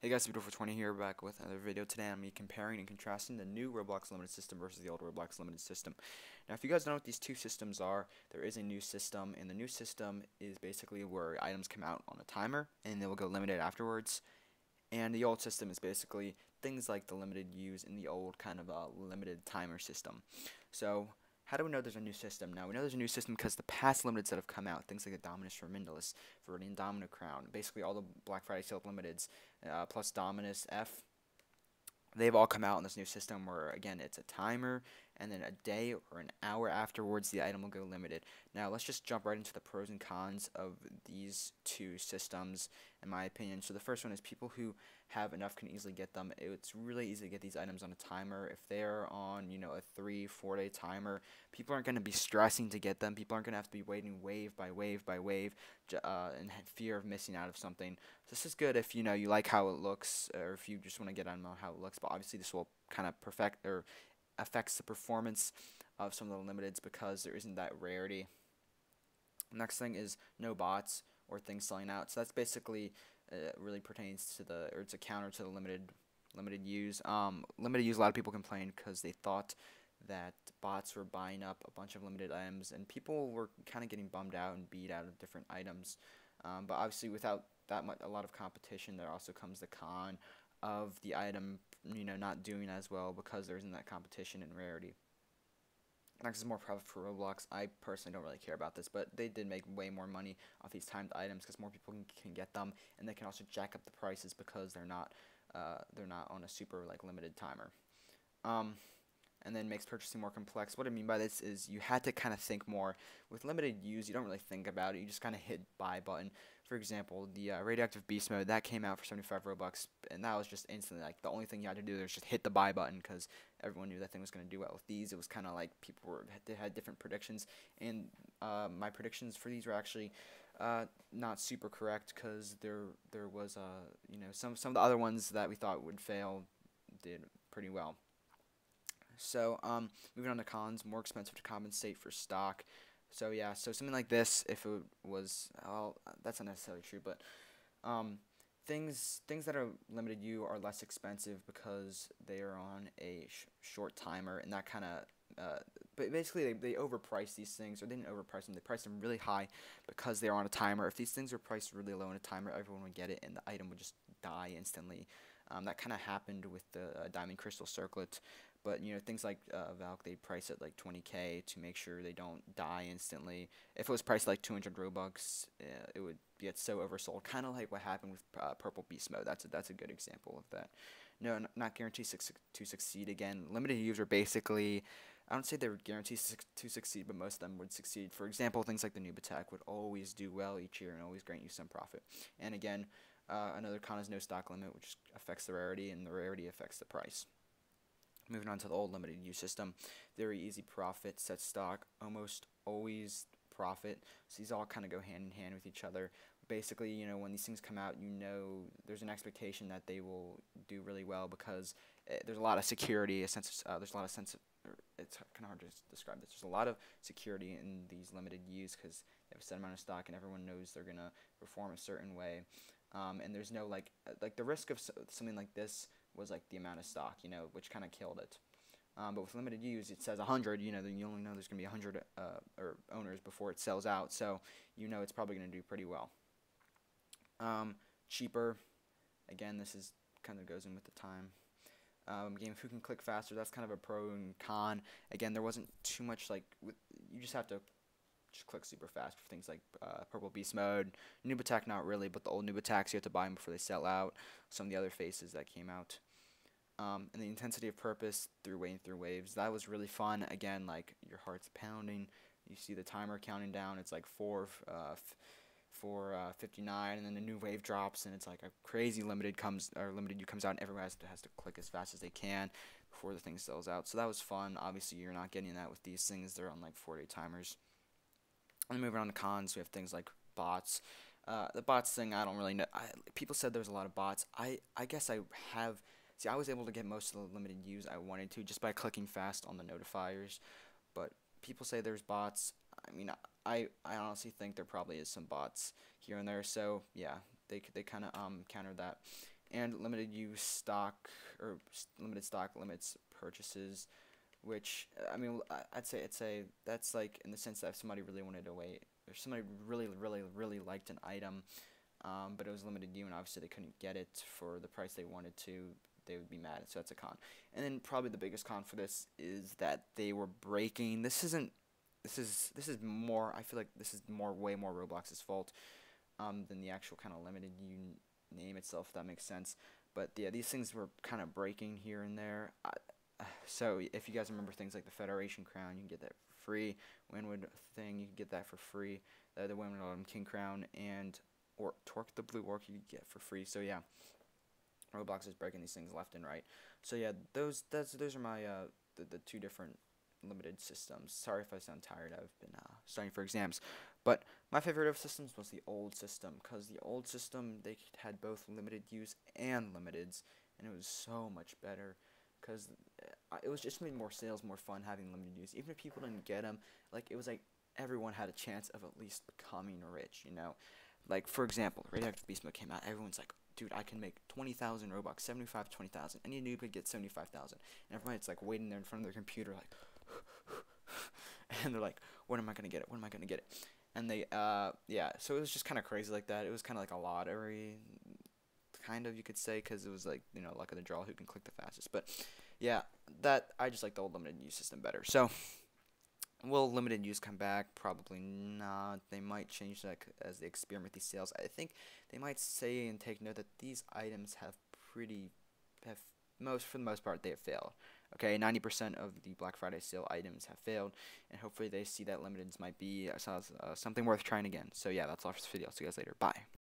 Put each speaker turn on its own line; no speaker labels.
Hey guys, Beautiful20 here, back with another video. Today I'm comparing and contrasting the new Roblox limited system versus the old Roblox limited system. Now, if you guys know what these two systems are, there is a new system, and the new system is basically where items come out on a timer, and they will go limited afterwards. And the old system is basically things like the limited use in the old kind of limited timer system. So, how do we know there's a new system? Now, we know there's a new system because the past limiteds that have come out, things like the Dominus Tremendous, Viridian Domino Crown, basically all the Black Friday sale limiteds, plus Dominus F, they've all come out in this new system where, again, it's a timer, and then a day or an hour afterwards, the item will go limited. Now, let's just jump right into the pros and cons of these two systems, in my opinion. So the first one is people who have enough can easily get them. It's really easy to get these items on a timer. If they're on, a 3-4 day timer, people aren't going to be stressing to get them. People aren't going to have to be waiting wave by wave by wave, and have fear of missing out of something. This is good if you like how it looks, or if you just want to get on how it looks. But obviously, this will kind of perfect or affects the performance of some of the limiteds because there isn't that rarity. Next thing is no bots or things selling out. So that's basically really pertains to or it's a counter to the limited use. Limited use, a lot of people complained because they thought that bots were buying up a bunch of limited items, and people were kind of getting bummed out and beat out of different items. But obviously, without a lot of competition, there also comes the con of the item, not doing as well because there isn't that competition and rarity. Next is more profit for Roblox. I personally don't really care about this, but they did make way more money off these timed items because more people can get them, and they can also jack up the prices because they're not on a super limited timer. And then makes purchasing more complex. What I mean by this is you had to kind of think more. With limited use, you don't really think about it. You just kind of hit buy button. For example, the Radioactive Beast Mode, that came out for 75 Robux, and that was just instantly, the only thing you had to do was just hit the buy button because everyone knew that thing was going to do well. With these, it was kind of like they had different predictions, and my predictions for these were actually not super correct because there was some of the other ones that we thought would fail did pretty well. So, moving on to cons, more expensive to compensate for stock. So yeah, so something like this, if it was, well, that's not necessarily true, but things that are limited you are less expensive because they are on a short timer, and that kind of, but basically they overprice these things, or they didn't overprice them, they priced them really high because they're on a timer. If these things were priced really low on a timer, everyone would get it, and the item would just die instantly. That kind of happened with the Diamond Crystal Circlet. But things like Valk, they price it like 20K to make sure they don't die instantly. If it was priced like 200 Robux, it would get so oversold. Kind of like what happened with Purple Beast Mode. That's a good example of that. No, not guaranteed to succeed again. Limited use are basically, I don't say they were guaranteed to succeed, but most of them would succeed. For example, things like the Noob Attack would always do well each year and always grant you some profit. And again, another con is no stock limit, which affects the rarity, and the rarity affects the price. Moving on to the old limited use system, very easy profit, set stock, almost always profit. So these all kind of go hand in hand with each other. Basically, when these things come out, there's an expectation that they will do really well because there's a lot of security, there's a lot of sense of, it's kind of hard to describe this. There's a lot of security in these limited use because they have a set amount of stock and everyone knows they're going to perform a certain way. And there's no, like the risk of something like this was like the amount of stock, which kind of killed it. But with limited use, it says 100, then you only know there's going to be 100 or owners before it sells out, so it's probably going to do pretty well. Cheaper, again, this is kind of goes in with the time. Game, who can click faster, that's kind of a pro and con. Again, there wasn't too much, you just have to just click super fast for things like Purple Beast Mode. Noob Attack, not really, but the old Noob Attacks, you have to buy them before they sell out. Some of the other faces that came out. And the intensity of purpose through waves, that was really fun. Again, your heart's pounding. You see the timer counting down. It's like 4:59, and then a new wave drops, and it's like a crazy limited you comes out, and everyone has to click as fast as they can before the thing sells out. So that was fun. Obviously, you're not getting that with these things. They're on 4-day timers. And moving on to cons, we have things like bots. The bots thing, I don't really know. People said there's a lot of bots. I guess I was able to get most of the limited use I wanted to just by clicking fast on the notifiers. But people say there's bots. I mean, I honestly think there probably is some bots here and there. So yeah, they kind of counter that. and limited use stock or limited stock limits purchases, which I mean I'd say that's like in the sense that if somebody really wanted to wait, or somebody really liked an item, but it was limited use and obviously they couldn't get it for the price they wanted to, they would be mad. So that's a con. And then probably the biggest con for this is that they were breaking. This is more. I feel like this is way more Roblox's fault than the actual kind of limited use name itself, if that makes sense. But yeah, these things were kind of breaking here and there. So if you guys remember things like the Federation Crown, you can get that for free. Winwood thing, you can get that for free. The other Winwood King Crown and or Torque the Blue Orc you get for free. So yeah, Roblox is breaking these things left and right. So yeah, those are my the two different limited systems. Sorry if I sound tired. I've been studying for exams. But my favorite of systems was the old system, because the old system, they had both limited use and limiteds, and it was so much better, because it was just made more sales, more fun having limited use. Even if people didn't get them, like it was like everyone had a chance of at least becoming rich, you know. Like for example, right after Beast Mode came out, everyone's like, dude, I can make 20,000 Robux, 75 to 20,000. Any noob could get 75,000. And everybody's like waiting there in front of their computer, like, and they're like, when am I gonna get it? When am I gonna get it? And they, yeah, so it was just kind of crazy like that. It was kind of like a lottery, kind of, you could say, because it was like, you know, luck of the draw, who can click the fastest. But yeah, I just like the old limited use system better. So will limited use come back? Probably not. They might change that as they experiment these sales. I think they might say and take note that these items have for the most part, they have failed. Okay, 90% of the Black Friday sale items have failed, and hopefully they see that limiteds might be something worth trying again. So yeah, that's all for this video. See you guys later. Bye.